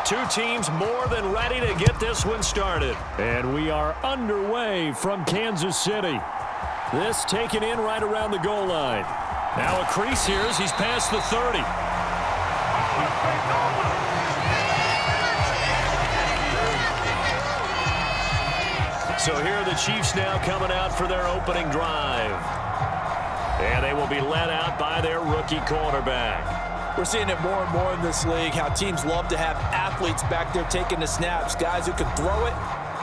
Two teams more than ready to get this one started. And we are underway from Kansas City. This taken in right around the goal line. Now a crease here as he's past the 30. So here are the Chiefs now coming out for their opening drive. And they will be led out by their rookie quarterback. We're seeing it more and more in this league, how teams love to have athletes back there taking the snaps, guys who can throw it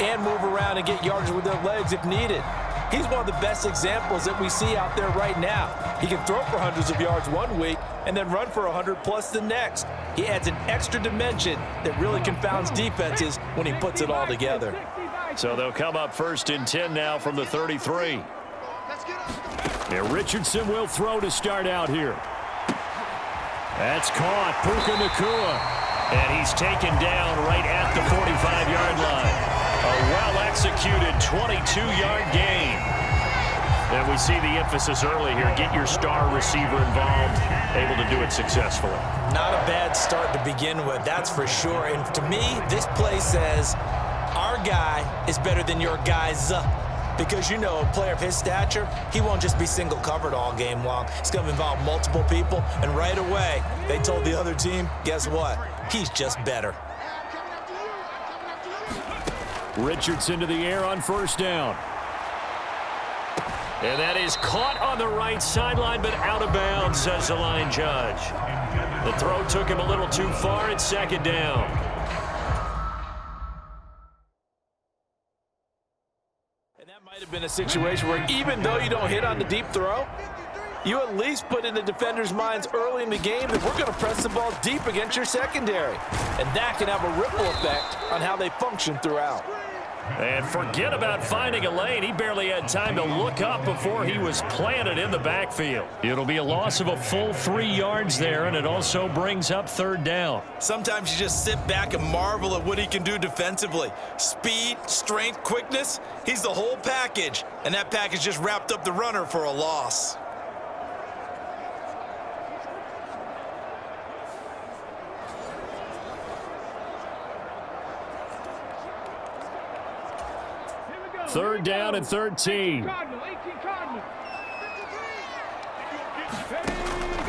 and move around and get yardage with their legs if needed. He's one of the best examples that we see out there right now. He can throw for hundreds of yards one week and then run for 100+ the next. He adds an extra dimension that really confounds defenses when he puts it all together. So they'll come up 1st and 10 now from the 33. And Richardson will throw to start out here. That's caught. Puka Nacua. And he's taken down right at the 45-yard line. A well-executed 22-yard gain. And we see the emphasis early here. Get your star receiver involved, able to do it successfully. Not a bad start to begin with, that's for sure. And to me, this play says our guy is better than your guy's. Because, you know, a player of his stature, he won't just be single covered all game long. It's going to involve multiple people. And right away, they told the other team, guess what? He's just better. Richardson to the air on 1st down. And that is caught on the right sideline, but out of bounds, says the line judge. The throw took him a little too far. It's 2nd down. And that might have been a situation where even though you don't hit on the deep throw, you at least put in the defender's minds early in the game that we're going to press the ball deep against your secondary. And that can have a ripple effect on how they function throughout. And forget about finding a lane. He barely had time to look up before he was planted in the backfield. It'll be a loss of a full 3 yards there, and it also brings up 3rd down. Sometimes you just sit back and marvel at what he can do defensively. Speed, strength, quickness, he's the whole package. And that package just wrapped up the runner for a loss. Third down and 13.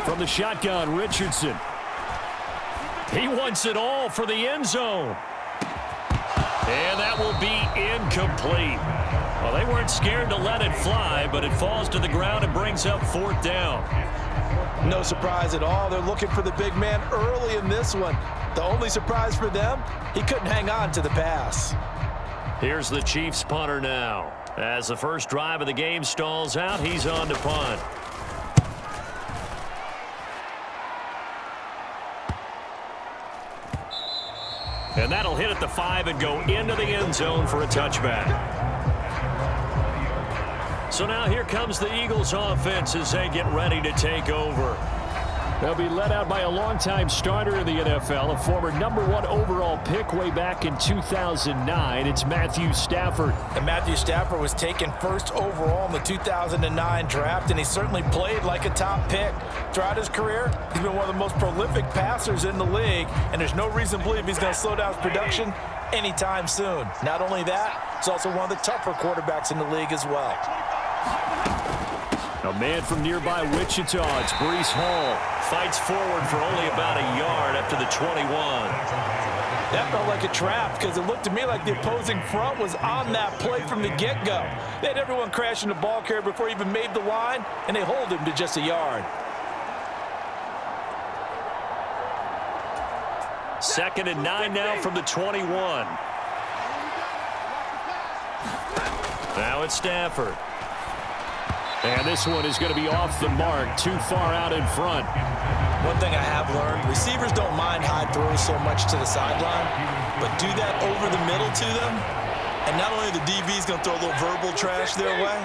From the shotgun, Richardson. He wants it all for the end zone. And that will be incomplete. Well, they weren't scared to let it fly, but it falls to the ground and brings up 4th down. No surprise at all. They're looking for the big man early in this one. The only surprise for them, he couldn't hang on to the pass. Here's the Chiefs punter now. As the first drive of the game stalls out, he's on to punt. And that'll hit at the 5 and go into the end zone for a touchback. So now here comes the Eagles offense as they get ready to take over. They'll be led out by a longtime starter in the NFL, a former #1 overall pick way back in 2009. It's Matthew Stafford. And Matthew Stafford was taken 1st overall in the 2009 draft, and he certainly played like a top pick. Throughout his career, he's been one of the most prolific passers in the league, and there's no reason to believe he's going to slow down his production anytime soon. Not only that, he's also one of the tougher quarterbacks in the league as well. A man from nearby Wichita, it's Breece Hall. Fights forward for only about a yard up to the 21. That felt like a trap because it looked to me like the opposing front was on that play from the get-go. They had everyone crashing the ball carrier before he even made the line, and they hold him to just a yard. 2nd and 9 now from the 21. Now it's Stafford. And this one is going to be off the mark, too far out in front. One thing I have learned, receivers don't mind high throws so much to the sideline, but do that over the middle to them, and not only are the DBs going to throw a little verbal trash their way,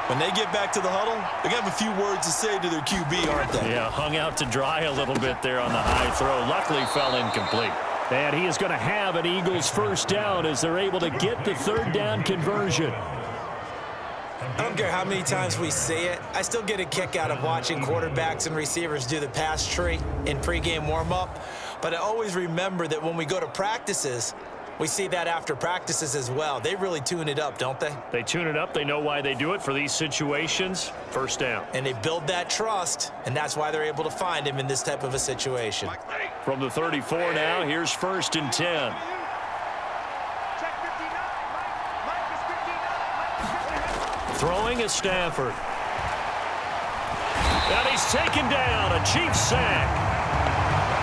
when they get back to the huddle, they're going to have a few words to say to their QB, aren't they? Yeah, hung out to dry a little bit there on the high throw. Luckily fell incomplete. And he is going to have an Eagles 1st down as they're able to get the 3rd down conversion. I don't care how many times we see it. I still get a kick out of watching quarterbacks and receivers do the pass tree in pregame warm-up. But I always remember that when we go to practices, we see that after practices as well. They really tune it up, don't they? They tune it up. They know why they do it for these situations. First down. And they build that trust, and that's why they're able to find him in this type of a situation. From the 34 now, here's 1st and 10. Throwing is Stafford. And he's taken down. A Chiefs sack.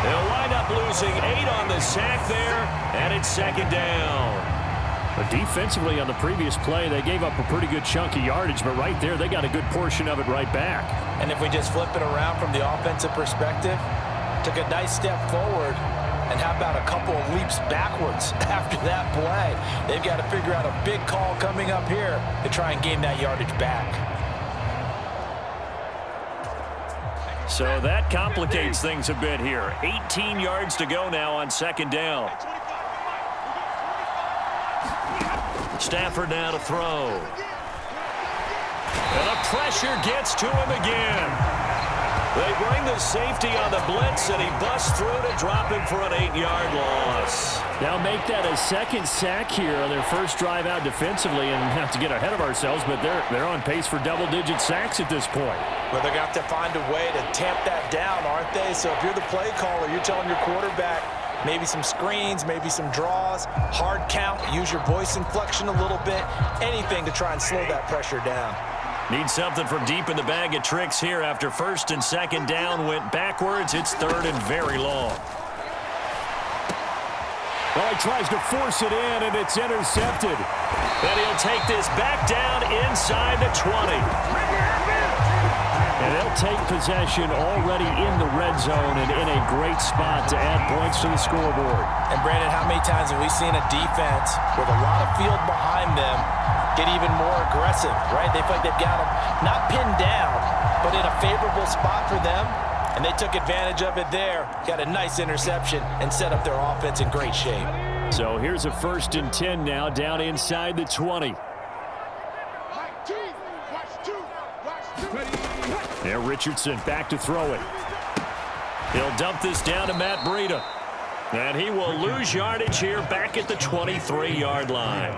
They'll wind up losing 8 on the sack there, and it's 2nd down. But defensively on the previous play, they gave up a pretty good chunk of yardage, but right there, they got a good portion of it right back. And if we just flip it around from the offensive perspective, took a nice step forward, and how about a couple of leaps backwards after that play? They've got to figure out a big call coming up here to try and gain that yardage back. So that complicates things a bit here. 18 yards to go now on 2nd down. Stafford now to throw. And the pressure gets to him again. They bring the safety on the blitz, and he busts through to drop him for an 8-yard loss. Now make that a 2nd sack here on their first drive out defensively, and not to get ahead of ourselves, but they're on pace for double-digit sacks at this point. Well, they're going to have to find a way to tamp that down, aren't they? So if you're the play caller, you're telling your quarterback maybe some screens, maybe some draws, hard count, use your voice inflection a little bit, anything to try and slow that pressure down. Need something from deep in the bag of tricks here after 1st and 2nd down went backwards. It's 3rd and very long. Well, he tries to force it in, and it's intercepted. Then he'll take this back down inside the 20. And they'll take possession already in the red zone and in a great spot to add points to the scoreboard. And, Brandon, how many times have we seen a defense with a lot of field behind them get even more aggressive, right? They feel like they've got them not pinned down, but in a favorable spot for them, and they took advantage of it there. Got a nice interception and set up their offense in great shape. So here's a 1st and 10 now down inside the 20. There, Richardson back to throw it. He'll dump this down to Matt Breida. And he will lose yardage here back at the 23-yard line.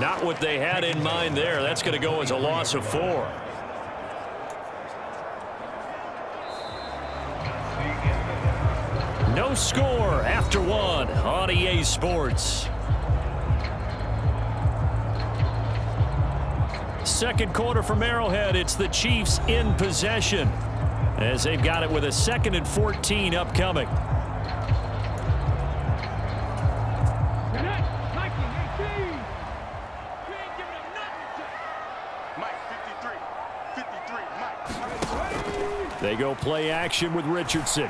Not what they had in mind there. That's going to go as a loss of 4. No score after 1 on EA Sports. 2nd quarter from Arrowhead. It's the Chiefs in possession as they've got it with a 2nd and 14 upcoming. They go play action with Richardson.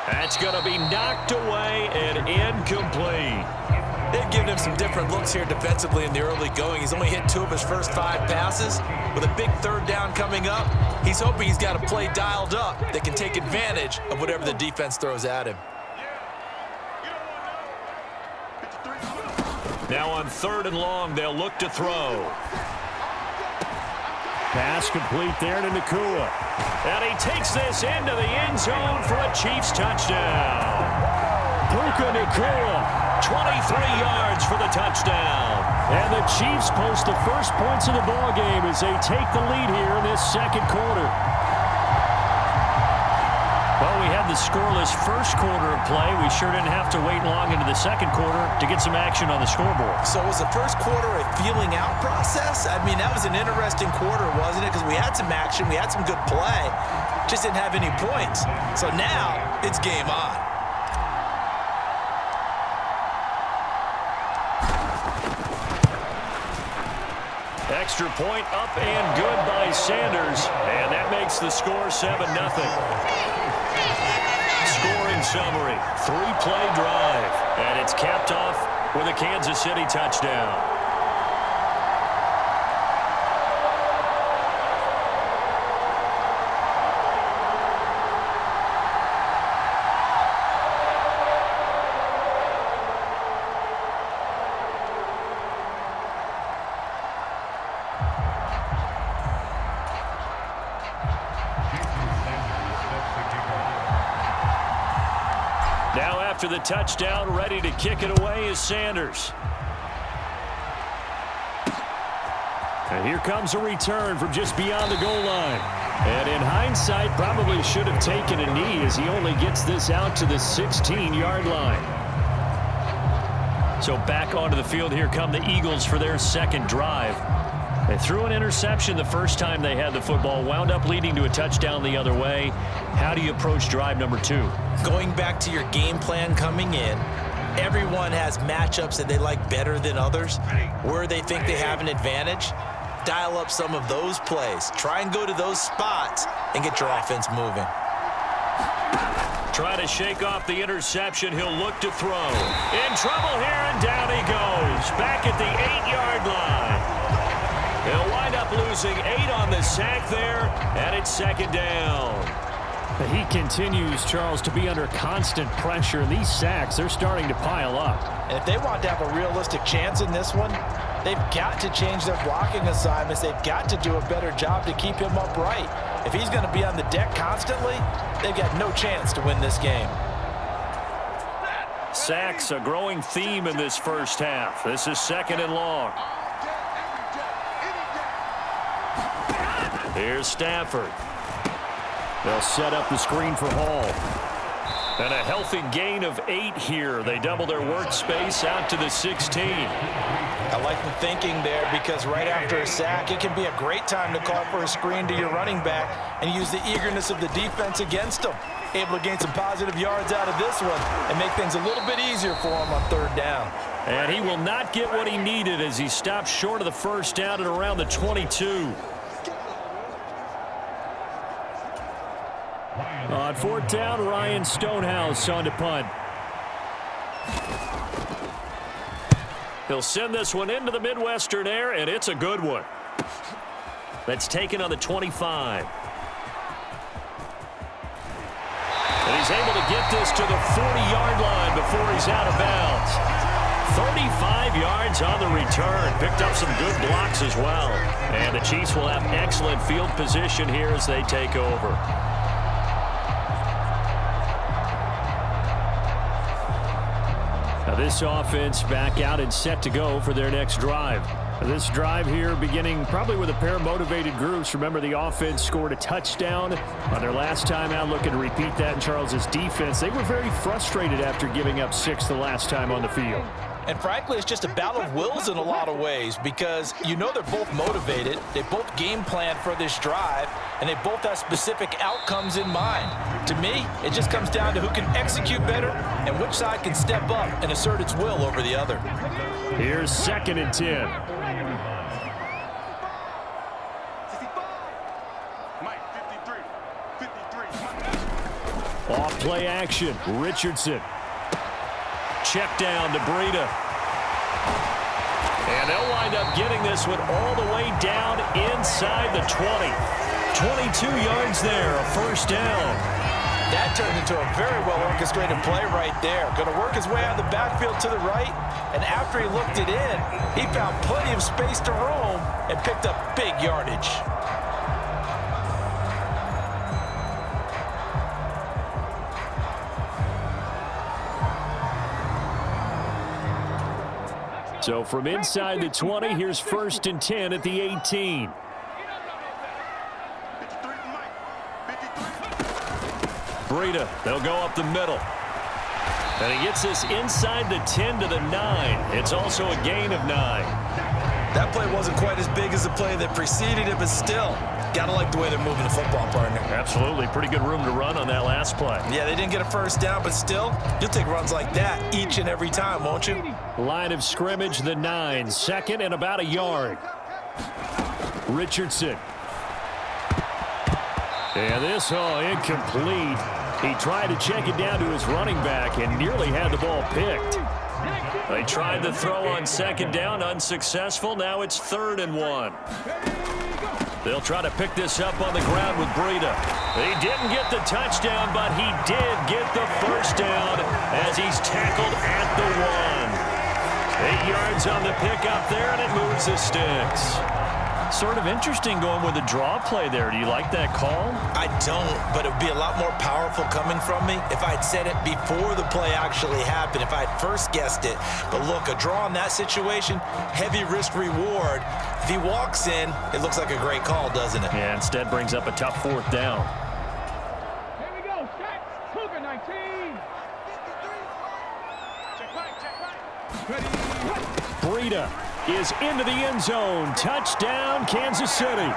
That's going to be knocked away and incomplete. They've given him some different looks here defensively in the early going. He's only hit 2 of his first 5 passes. With a big 3rd down coming up, he's hoping he's got a play dialed up that can take advantage of whatever the defense throws at him. Now on 3rd and long, they'll look to throw. Pass complete there to Nakua. And he takes this into the end zone for a Chiefs touchdown. Puka Nakua, 23 yards for the touchdown. And the Chiefs post the first points of the ballgame as they take the lead here in this 2nd quarter. Well, we had the scoreless first quarter of play. We sure didn't have to wait long into the 2nd quarter to get some action on the scoreboard. So was the first quarter a feeling out process? I mean, that was an interesting quarter, wasn't it? Because we had some action, we had some good play, just didn't have any points. So now it's game on. Extra point up and good by Sanders, and that makes the score 7-0. Scoring summary, 3-play drive, and it's capped off with a Kansas City touchdown. after the touchdown. Ready to kick it away is Sanders. And here comes a return from just beyond the goal line. And in hindsight, probably should have taken a knee as he only gets this out to the 16-yard line. So back onto the field, here come the Eagles for their second drive. They threw an interception the first time they had the football, wound up leading to a touchdown the other way. How do you approach drive number 2? Going back to your game plan coming in, everyone has matchups that they like better than others, where they think they have an advantage. Dial up some of those plays. Try and go to those spots and get your offense moving. Try to shake off the interception. He'll look to throw. In trouble here, and down he goes. Back at the 8-yard line. He'll wind up losing 8 on the sack there, and it's second down. He continues, Charles, to be under constant pressure. These sacks, they're starting to pile up. And if they want to have a realistic chance in this one, they've got to change their blocking assignments. They've got to do a better job to keep him upright. If he's going to be on the deck constantly, they've got no chance to win this game. Sacks, a growing theme in this first half. This is second and long. Here's Stafford. They'll set up the screen for Hall. And a healthy gain of 8 here. They double their workspace out to the 16. I like the thinking there, because right after a sack, it can be a great time to call for a screen to your running back and use the eagerness of the defense against them. Able to gain some positive yards out of this one and make things a little bit easier for him on third down. And he will not get what he needed as he stops short of the first down at around the 22. On fourth down, Ryan Stonehouse on to punt. He'll send this one into the Midwestern air, and it's a good one. That's taken on the 25. And he's able to get this to the 40-yard line before he's out of bounds. 35 yards on the return. Picked up some good blocks as well. And the Chiefs will have excellent field position here as they take over. Now this offense back out and set to go for their next drive. This drive here beginning probably with a pair of motivated groups. Remember, the offense scored a touchdown on their last time out. Looking to repeat that in Charles's defense. They were very frustrated after giving up 6 the last time on the field. And frankly, it's just a battle of wills in a lot of ways, because you know they're both motivated. They both game plan for this drive, and they both have specific outcomes in mind. To me, it just comes down to who can execute better and which side can step up and assert its will over the other. Here's second and 10. Off play action, Richardson. Check down to Breida. And they'll wind up getting this one all the way down inside the 20. 22 yards there, a first down. That turned into a very well-orchestrated play right there. Going to work his way out of the backfield to the right, and after he looked it in, he found plenty of space to roam and picked up big yardage. So from inside the 20, here's first and 10 at the 18. Breida, they'll go up the middle. And he gets this inside the 10 to the 9. It's also a gain of 9. That play wasn't quite as big as the play that preceded it, but still, gotta like the way they're moving the football, partner. Absolutely. Pretty good room to run on that last play. Yeah, they didn't get a first down, but still, you'll take runs like that each and every time, won't you? Line of scrimmage, the 9. Second and about a yard. Richardson. And this, incomplete. He tried to check it down to his running back and nearly had the ball picked. They tried the throw on second down, unsuccessful. Now it's 3rd and 1. They'll try to pick this up on the ground with Breida. He didn't get the touchdown, but he did get the first down as he's tackled at the 1. 8 yards on the pickup there, and it moves the sticks. Sort of interesting going with a draw play there. Do you like that call? I don't, but it would be a lot more powerful coming from me if I'd said it before the play actually happened, if I'd first guessed it. But look, a draw in that situation, heavy risk reward. If he walks in, it looks like a great call, doesn't it? Yeah, instead brings up a tough fourth down. Here we go, set, Cougar 19. Check back. Ready. Breida is into the end zone. Touchdown, Kansas City.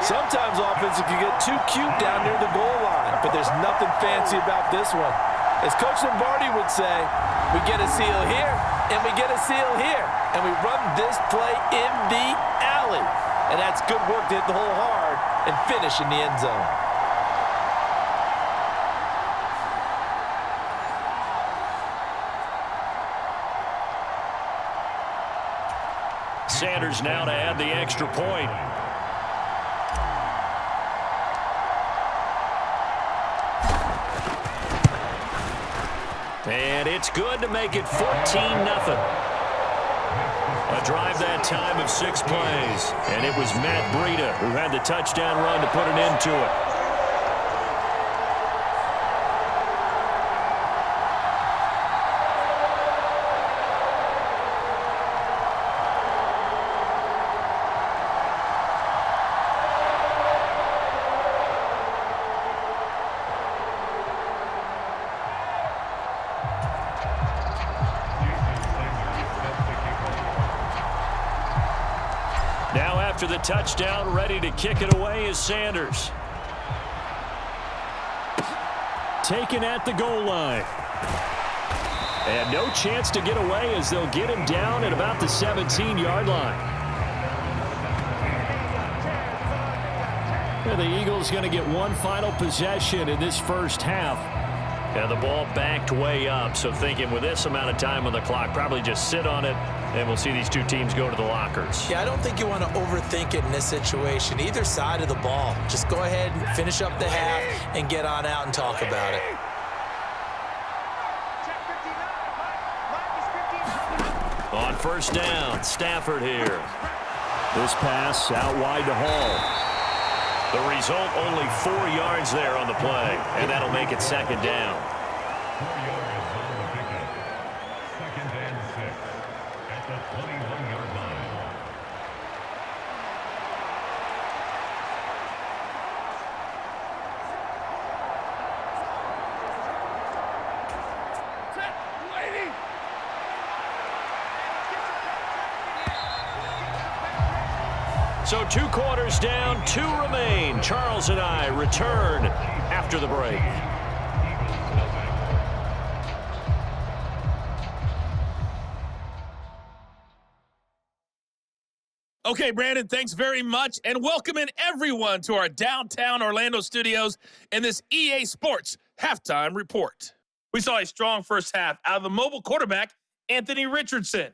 Sometimes offenses can get too cute down near the goal line, but there's nothing fancy about this one. As Coach Lombardi would say, we get a seal here, and we get a seal here, and we run this play in the alley. And that's good work to hit the hole hard and finish in the end zone. Sanders now to add the extra point. And it's good to make it 14-0. A drive that time of 6 plays. And it was Matt Breida who had the touchdown run to put an end to it. Now after the touchdown, ready to kick it away is Sanders. Taken at the goal line. And no chance to get away as they'll get him down at about the 17-yard line. And the Eagles going to get one final possession in this first half. And the ball backed way up, so thinking with this amount of time on the clock, probably just sit on it, and we'll see these two teams go to the lockers. Yeah, I don't think you want to overthink it in this situation. Either side of the ball. Just go ahead and finish up the half and get on out and talk about it. On first down, Stafford here. This pass out wide to Hall. The result, only 4 yards there on the play, and that'll make it second down. 4 yards on the pickup. Second and 6 at the 21-yard line. Set, lady. So 2 quarters down, 2 remain. Charles and I return after the break. Okay, Brandon, thanks very much, and welcoming everyone to our downtown Orlando studios in this EA Sports Halftime Report. We saw a strong first half out of the mobile quarterback, Anthony Richardson.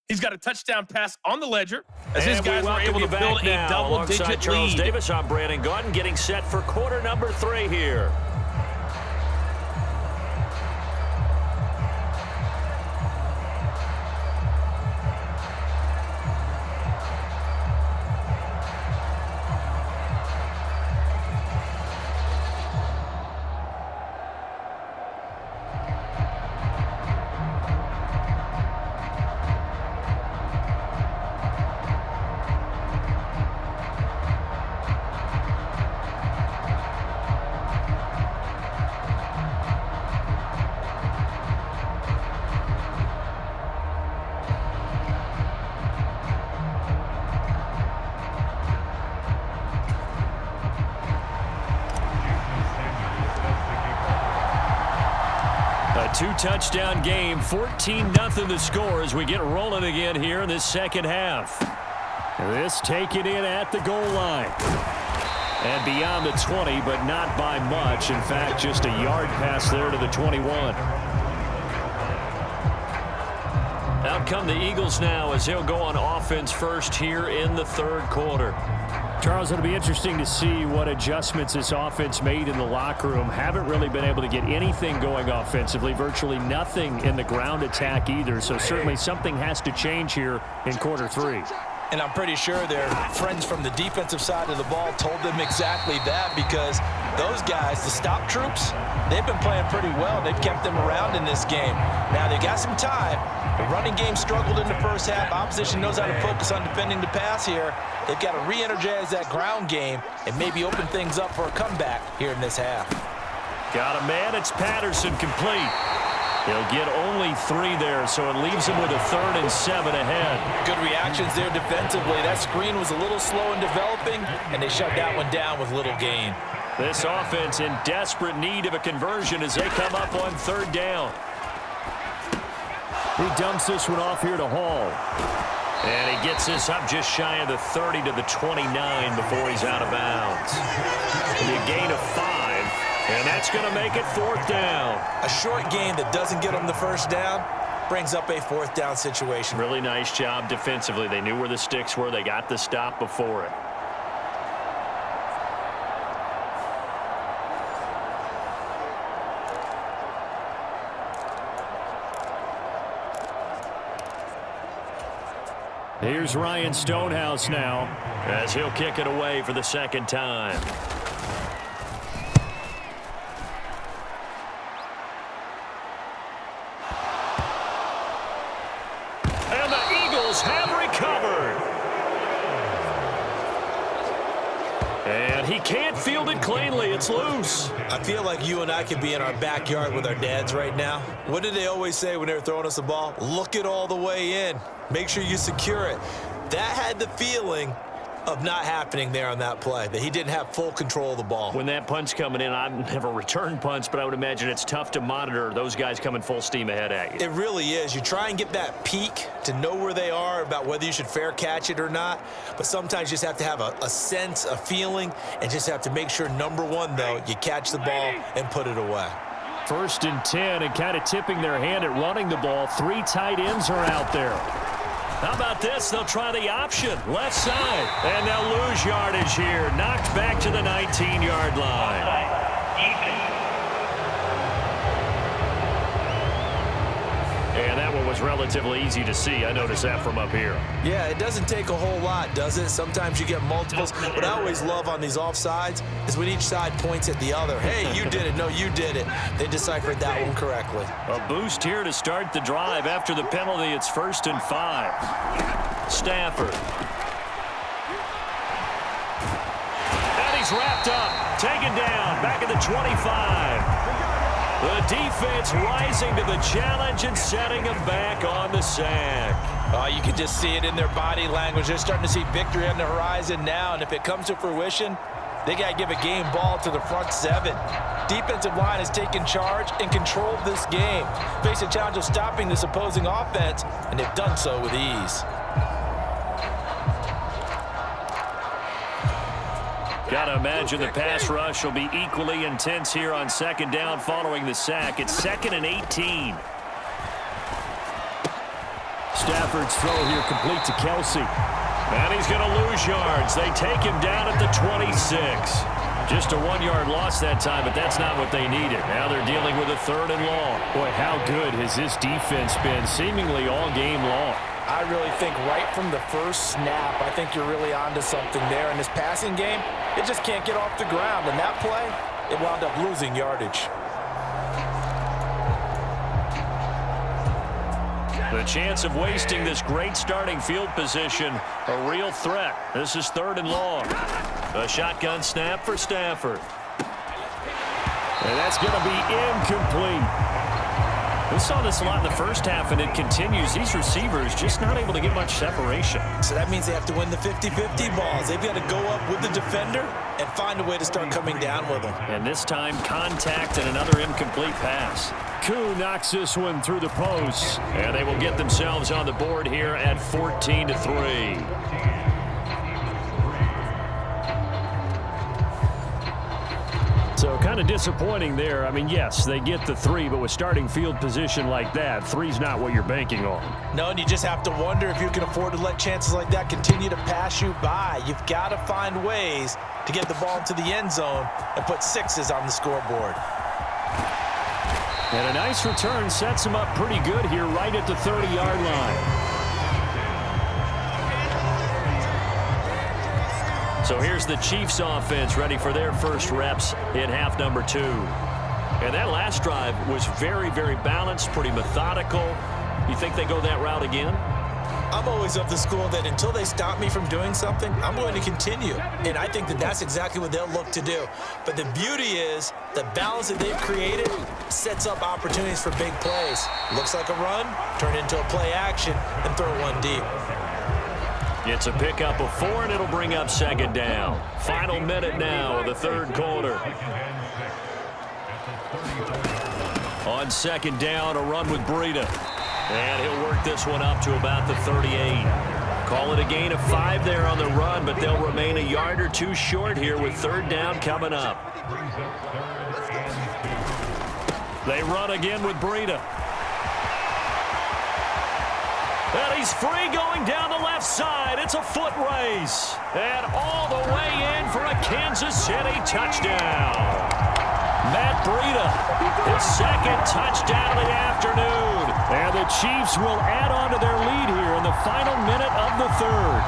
He's got a touchdown pass on the ledger as his guys were able to build a double-digit Charles lead. Davis, I'm Brandon Gaudin, getting set for quarter number 3 here. A 2-touchdown game, 14-0 the score as we get rolling again here in this second half. This taken in at the goal line. And beyond the 20, but not by much. In fact, just a yard pass there to the 21. Out come the Eagles now as they'll go on offense first here in the third quarter. Charles, it'll be interesting to see what adjustments this offense made in the locker room. Haven't really been able to get anything going offensively, virtually nothing in the ground attack either. So certainly something has to change here in quarter three. And I'm pretty sure their friends from the defensive side of the ball told them exactly that, because those guys, the stop troops, they've been playing pretty well. They've kept them around in this game. Now, they got some time. The running game struggled in the first half. Opposition knows how to focus on defending the pass here. They've got to re-energize that ground game and maybe open things up for a comeback here in this half. Got a man. It's Patterson, complete. He'll get only 3 there, so it leaves him with a 3rd and 7 ahead. Good reactions there defensively. That screen was a little slow in developing, and they shut that one down with little gain. This offense in desperate need of a conversion as they come up on 3rd down. He dumps this one off here to Hall. And he gets this up just shy of the 30 to the 29 before he's out of bounds. It'll be a gain of 5. And that's going to make it 4th down. A short gain that doesn't get them the first down brings up a 4th down situation. Really nice job defensively. They knew where the sticks were. They got the stop before it. Here's Ryan Stonehouse now as he'll kick it away for the 2nd time. And the Eagles have recovered. And he can't field it cleanly. It's loose. I feel like you and I could be in our backyard with our dads right now. What did they always say when they were throwing us the ball? Look it all the way in. Make sure you secure it. That had the feeling of not happening there on that play, that he didn't have full control of the ball. When that punch coming in, I've never returned punts, but I would imagine it's tough to monitor those guys coming full steam ahead at you. It really is. You try and get that peek to know where they are, about whether you should fair catch it or not, but sometimes you just have to have a sense, a feeling, and just have to make sure, number one, though, you catch the ball and put it away. 1st and 10, and kind of tipping their hand at running the ball. 3 tight ends are out there. How about this? They'll try the option. Left side. And they'll lose yardage here. Knocked back to the 19-yard line. And that one was relatively easy to see. I noticed that from up here. Yeah, it doesn't take a whole lot, does it? Sometimes you get multiples. What I always love on these offsides is when each side points at the other. Hey, you did it. No, you did it. They deciphered that one correctly. A boost here to start the drive. After the penalty, it's 1st and 5. Stafford. And he's wrapped up. Taken down. Back at the 25. The defense rising to the challenge and setting them back on the sack. Oh, you can just see it in their body language. They're starting to see victory on the horizon now, and if it comes to fruition, they got to give a game ball to the front 7. Defensive line has taken charge and controlled this game. Face a challenge of stopping this opposing offense, and they've done so with ease. Got to imagine the pass rush will be equally intense here on 2nd down following the sack. It's 2nd and 18. Stafford's throw here complete to Kelsey. And he's going to lose yards. They take him down at the 26. Just a 1-yard loss that time, but that's not what they needed. Now they're dealing with a 3rd and long. Boy, how good has this defense been seemingly all game long? I really think right from the first snap, I think you're really onto something there. In this passing game, it just can't get off the ground. And that play, it wound up losing yardage. The chance of wasting this great starting field position, a real threat. This is 3rd and long. A shotgun snap for Stafford. And that's going to be incomplete. We saw this a lot in the first half, and it continues. These receivers just not able to get much separation. So that means they have to win the 50-50 balls. They've got to go up with the defender and find a way to start coming down with them. And this time, contact and another incomplete pass. Koo knocks this one through the post. And they will get themselves on the board here at 14-3. So kind Kind of disappointing there. I mean, yes, they get the 3, but with starting field position like that, 3's not what you're banking on. No, and you just have to wonder if you can afford to let chances like that continue to pass you by. You've got to find ways to get the ball into the end zone and put 6s on the scoreboard. And a nice return sets him up pretty good here right at the 30-yard line. So here's the Chiefs offense ready for their first reps in half number 2. And that last drive was very, very balanced, pretty methodical. You think they go that route again? I'm always of the school that until they stop me from doing something, I'm going to continue. And I think that that's exactly what they'll look to do. But the beauty is the balance that they've created sets up opportunities for big plays. Looks like a run, turn into a play action, and throw one deep. It's a pickup of 4, and it'll bring up 2nd down. Final minute now of the 3rd quarter. On 2nd down, a run with Breida. And he'll work this one up to about the 38. Call it a gain of 5 there on the run, but they'll remain a yard or 2 short here with 3rd down coming up. They run again with Breida. And he's free going down the left side. It's a foot race. And all the way in for a Kansas City touchdown. Matt Breida, his 2nd touchdown of the afternoon. And the Chiefs will add on to their lead here in the final minute of the 3rd.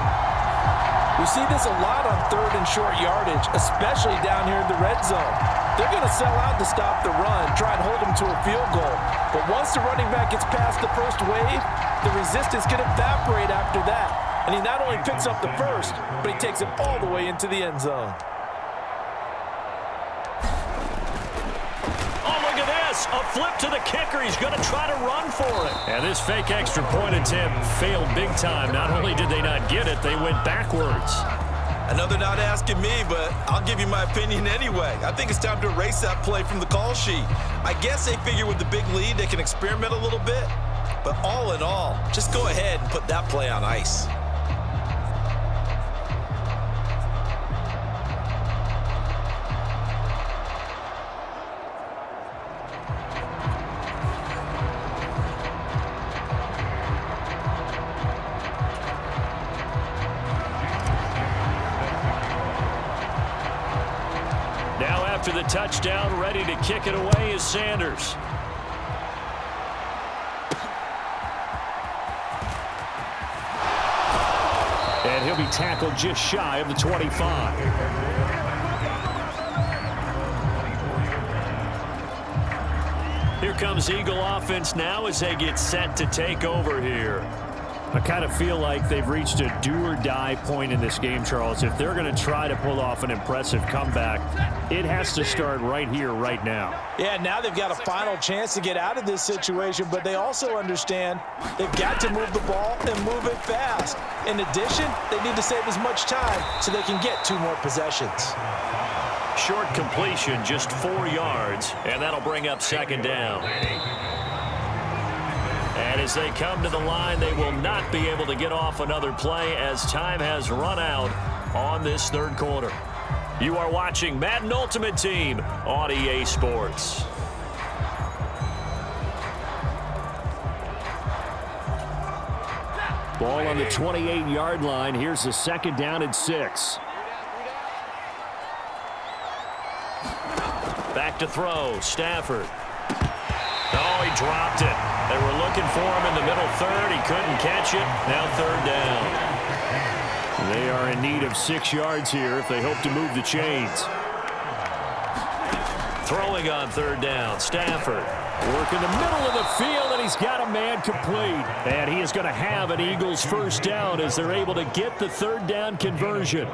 We see this a lot on 3rd and short yardage, especially down here in the red zone. They're going to sell out to stop the run, try and hold them to a field goal. But once the running back gets past the first wave, the resistance can evaporate after that. And he not only picks up the first, but he takes it all the way into the end zone. Oh, look at this. A flip to the kicker. He's going to try to run for it. And this fake extra point attempt failed big time. Not only did they not get it, they went backwards. I know they're not asking me, but I'll give you my opinion anyway. I think it's time to erase that play from the call sheet. I guess they figure with the big lead they can experiment a little bit. But all in all, just go ahead and put that play on ice. Now after the touchdown, ready to kick it away is Sanders. And he'll be tackled just shy of the 25. Here comes Eagle offense now as they get set to take over here. I kind of feel like they've reached a do-or-die point in this game, Charles. If they're going to try to pull off an impressive comeback, it has to start right here, right now. Yeah, now they've got a final chance to get out of this situation, but they also understand they've got to move the ball and move it fast. In addition, they need to save as much time so they can get 2 more possessions. Short completion, just 4 yards, and that'll bring up 2nd down. And as they come to the line, they will not be able to get off another play as time has run out on this 3rd quarter. You are watching Madden Ultimate Team on EA Sports. Ball on the 28-yard line. Here's the 2nd down and 6. Back to throw, Stafford. Oh, he dropped it. They were looking for him in the middle 3rd. He couldn't catch it. Now 3rd down. They are in need of 6 yards here if they hope to move the chains. Throwing on 3rd down, Stafford. Work in the middle of the field, and he's got a man complete. And he is going to have an Eagles 1st down as they're able to get the 3rd down conversion.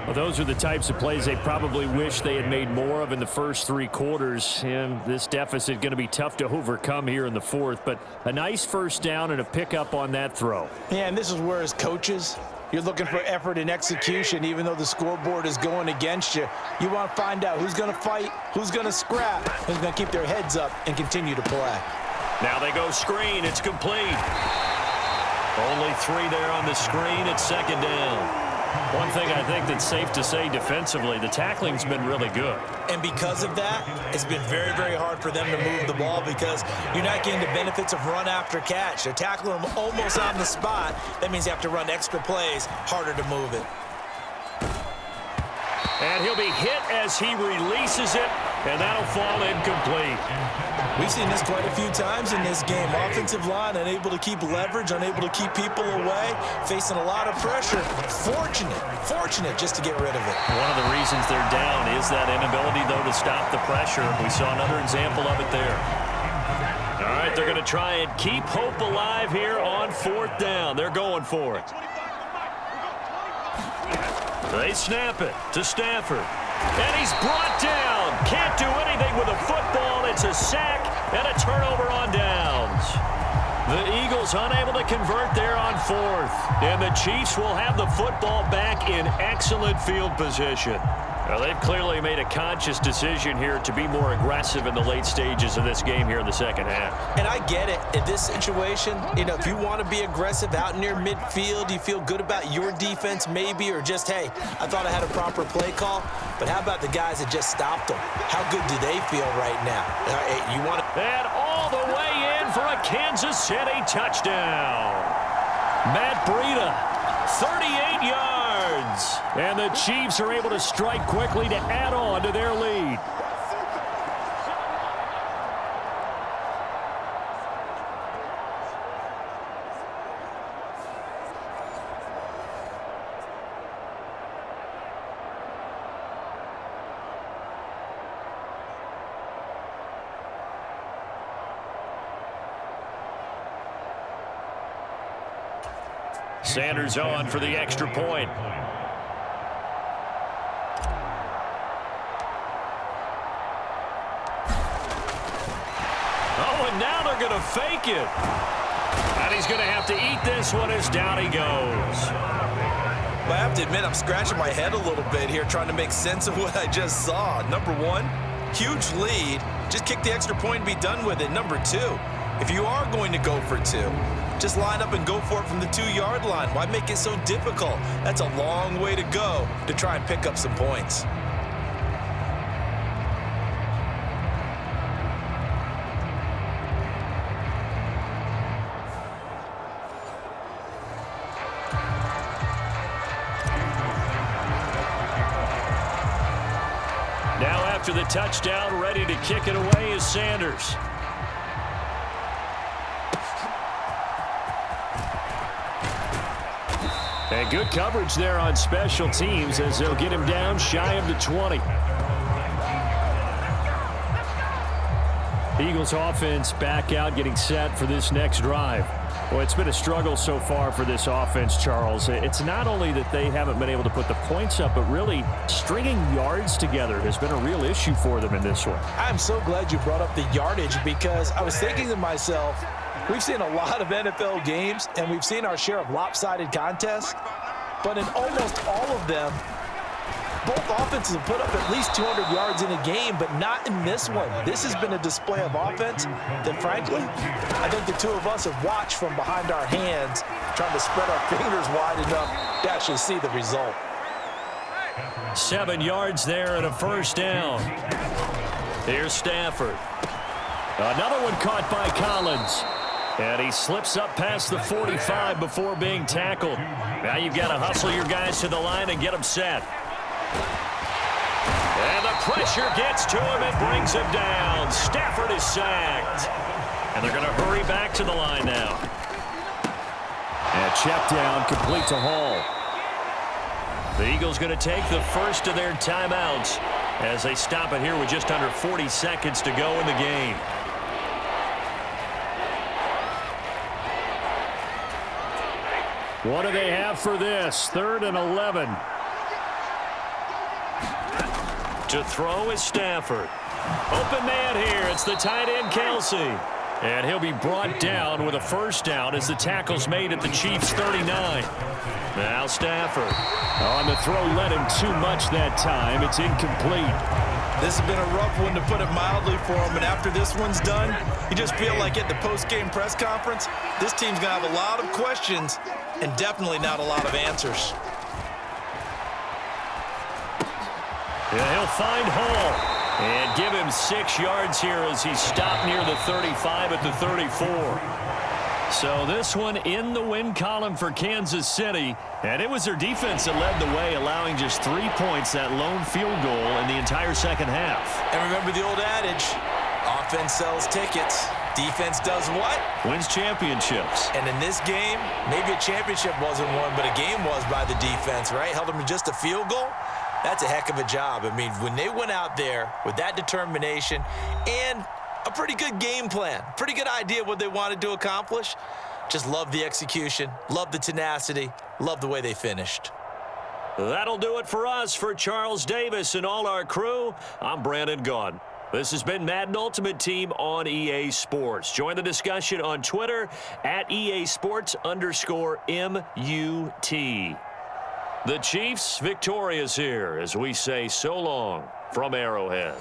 Well, those are the types of plays they probably wish they had made more of in the first 3 quarters. And this deficit going to be tough to overcome here in the 4th. But a nice 1st down and a pickup on that throw. Yeah, and this is where as coaches, you're looking for effort and execution, even though the scoreboard is going against you. You want to find out who's going to fight, who's going to scrap, who's going to keep their heads up and continue to play. Now they go screen. It's complete. Only 3 there on the screen. It's 2nd down. One thing I think that's safe to say defensively, the tackling's been really good. And because of that, it's been very, very hard for them to move the ball because you're not getting the benefits of run after catch. They're tackling them almost on the spot. That means you have to run extra plays, harder to move it. And he'll be hit as he releases it, and that'll fall incomplete. We've seen this quite a few times in this game. Offensive line unable to keep leverage, unable to keep people away, facing a lot of pressure. Fortunate just to get rid of it. One of the reasons they're down is that inability, though, to stop the pressure. We saw another example of it there. All right, they're going to try and keep hope alive here on 4th down. They're going for it. They snap it to Stafford. And he's brought down. Can't do anything with a football. It's a sack and a turnover on downs. The Eagles unable to convert there on 4th. And the Chiefs will have the football back in excellent field position. Well, they've clearly made a conscious decision here to be more aggressive in the late stages of this game here in the second half. And I get it. In this situation, if you want to be aggressive out near midfield, you feel good about your defense maybe, or just, hey, I thought I had a proper play call. But how about the guys that just stopped them? How good do they feel right now? You want to... And all the way in for a Kansas City touchdown. Matt Breida, 38 yards. And the Chiefs are able to strike quickly to add on to their lead. Sanders on for the extra point. Oh, and now they're going to fake it. And he's going to have to eat this one as down he goes. But I have to admit, I'm scratching my head a little bit here trying to make sense of what I just saw. Number one, huge lead. Just kick the extra point and be done with it. Number two, if you are going to go for two, just line up and go for it from the 2-yard line. Why make it so difficult? That's a long way to go to try and pick up some points. Now after the touchdown, ready to kick it away is Sanders. And good coverage there on special teams as they'll get him down shy of the 20. Eagles offense back out, getting set for this next drive. Well, it's been a struggle so far for this offense, Charles. It's not only that they haven't been able to put the points up, but really stringing yards together has been a real issue for them in this one. I'm so glad you brought up the yardage because I was thinking to myself, we've seen a lot of NFL games, and we've seen our share of lopsided contests, but in almost all of them, both offenses have put up at least 200 yards in a game, but not in this one. This has been a display of offense that, frankly, I think the two of us have watched from behind our hands, trying to spread our fingers wide enough to actually see the result. 7 yards there and a first down. Here's Stafford. Another one caught by Collins. And he slips up past the 45 before being tackled. Now you've got to hustle your guys to the line and get them set. And the pressure gets to him and brings him down. Stafford is sacked. And they're going to hurry back to the line now. And check down complete to Hall. The Eagles going to take the first of their timeouts as they stop it here with just under 40 seconds to go in the game. What do they have for this? 3rd and 11. To throw is Stafford. Open man here. It's the tight end, Kelsey. And he'll be brought down with a first down as the tackle's made at the Chiefs' 39. Now Stafford. On the throw, led him too much that time. It's incomplete. This has been a rough one, to put it mildly, for him. And after this one's done, you just feel like at the post-game press conference, this team's going to have a lot of questions and definitely not a lot of answers. Yeah, he'll find Hall. And give him 6 yards here as he stopped near the 35 at the 34. So this one in the win column for Kansas City. And it was their defense that led the way, allowing just 3 points, that lone field goal in the entire second half. And remember the old adage, offense sells tickets. Defense does what? Wins championships. And in this game, maybe a championship wasn't won, but a game was by the defense, right? Held them to just a field goal. That's a heck of a job. I mean, when they went out there with that determination and a pretty good game plan, pretty good idea what they wanted to accomplish, just love the execution, love the tenacity, love the way they finished. That'll do it for us. For Charles Davis and all our crew, I'm Brandon Gaudin. This has been Madden Ultimate Team on EA Sports. Join the discussion on Twitter at EA Sports_MUT. The Chiefs victorious here as we say so long from Arrowhead.